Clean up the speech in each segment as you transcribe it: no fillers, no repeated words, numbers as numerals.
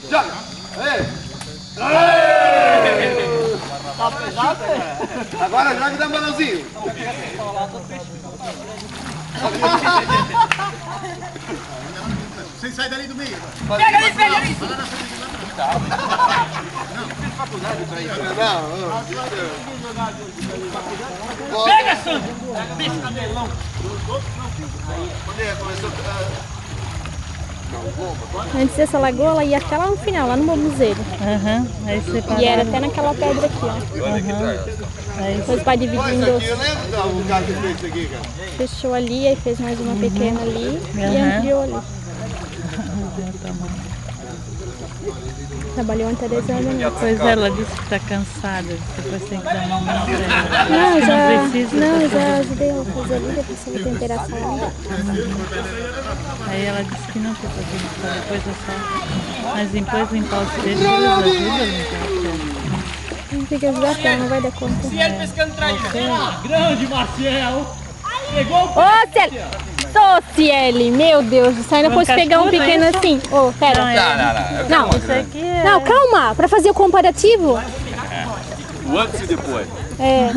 Joga! Tá pesado, Agora joga e dá um balãozinho. Sem sair dali do meio. Pega ali, pega ali! Fiz faculdade pra isso. Não. Pega, Sandro! Bicho cabelão! Quando começou Antes dessa lagoa, ela ia até lá no final, lá no Bobuzeiro. Aí separaram. E era até naquela pedra aqui, ó. Depois vai dividir em dois. eu lembro do lugar que fez isso aqui, cara. Fechou ali, aí fez mais uma pequena ali e ampliou ali. Trabalhou até 10 anos. Pois ela disse que está cansada, depois tem que dar uma mão pra ela. Não, já precisa. ajudei ela a fazer ali, depois você vai temperar a salada. Aí ela disse que não tinha fazido só depois é só. Mas depois limpar os peixes, eles ajudam a limpar os peixes. Tem que ajudar porque ela não vai dar conta. Cielo pescando traíra! Grande, Marcel! Pegou o Ô, Cieli! Ô, Cieli, meu Deus do céu, ainda fosse pegar um pequeno assim. Ô, pera. Não, Isso aqui é... não, calma, pra fazer o comparativo. O antes e depois. É.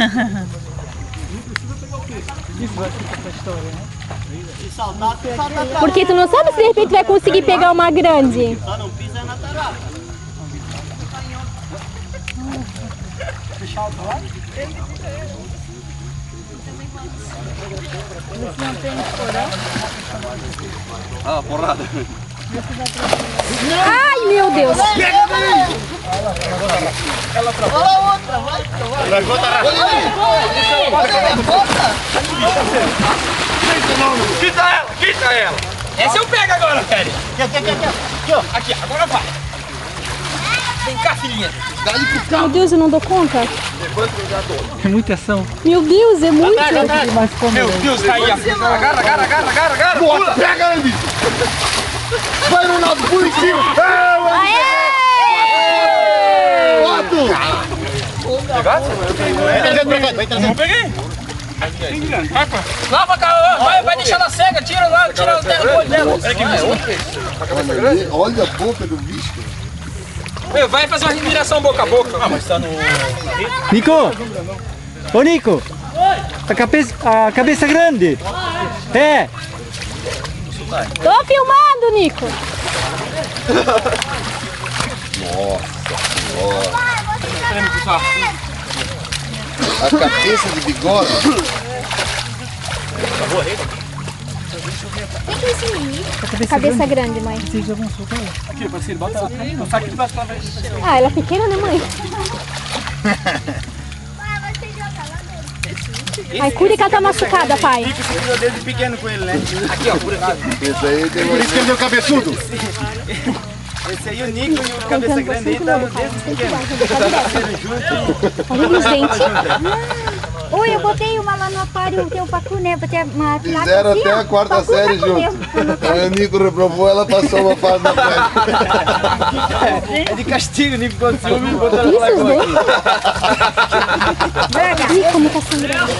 Porque tu não sabe se de repente vai conseguir pegar uma grande. Só não pisa na tarada. Fechar o lado? Ah, porrada. Ai, meu Deus. Olha a outra, vai! Quita ela, quita ela. Essa eu pego agora, Félix! Aqui, ó. Aqui, agora vai! Vem cá, filhinha! Meu Deus, eu não dou conta. É muita ação. Meu Deus, é muito. Mas como Meu Deus, tá aí. Agarra. Pula. Pega, Andy. Vai, Ronaldo, pula em cima. Vai trazer. Não peguei! Lava, vai deixar ela cega, tira a terra do olho dela. Olha a boca do bicho. Vai fazer uma respiração boca a boca. Ah, mas tá no... Nico! Ô Nico! A cabeça grande! É! Tô filmando, Nico. A cabeça de bigode. Cabeça grande, mãe. Aqui, parceiro, bota ela. Não sabe que tu vai pra lá. Ah, ela é pequena, né, mãe? Ai, cuida que ela tá machucada, pai. Fica desde pequeno com ele, né? Aqui, ó, por aqui. Esse aí tem Por isso que ele deu cabeçudo. Esse aí, o Nico e o cabeça grande aí, tá desde pequeno. Olha os dentes. Oi, eu botei uma lá no aquário, o teu pacu, né? Botei uma Fizeram até a quarta série junto. Aí o Nico reprovou, ela passou uma fase na frente. É de castigo, o Nico, quando ciúme, botou ela Isso, lá os dentes. Droga. Ih, como tá sangrando.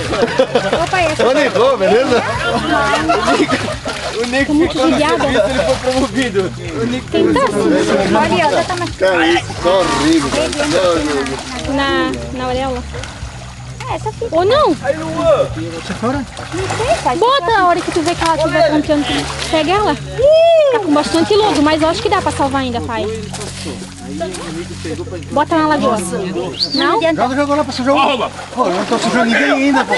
Opa, essa. Ô Nico, beleza? O Nico Tô muito judiada. ele foi promovido. O Nico Quem tá assim? Olha, ó, já tá mais... Cara, isso tá horrível. Na orelha. Essa fica. Ou não? Aí, Luan! Não sei, pai. Bota a hora que tu vê que ela estiver campeando. Pega ela. Tá com bastante lodo, mas eu acho que dá pra salvar ainda, pai. Bota na lagoa. Não? Joga lá pra sujar o... Pô, eu não tô sujando ninguém ainda, pô.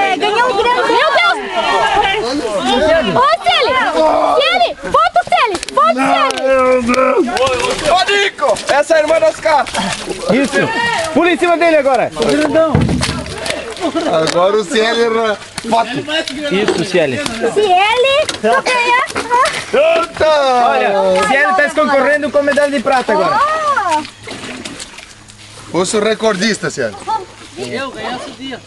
É, ganhou um grande. Meu Deus! Ô, Celi! Celi! Foto, Celi! Foto, Celi! Ô, Nico! Essa é a irmã das caras! Isso! Pula em cima dele agora! Agora o Cielo errou. Foto. Isso, Cieli! Ciele, tô ganhando. Olha, Cieli tá se concorrendo com medalha de prata agora! Fosse o recordista, Cielo. Eu ganhei esse dia.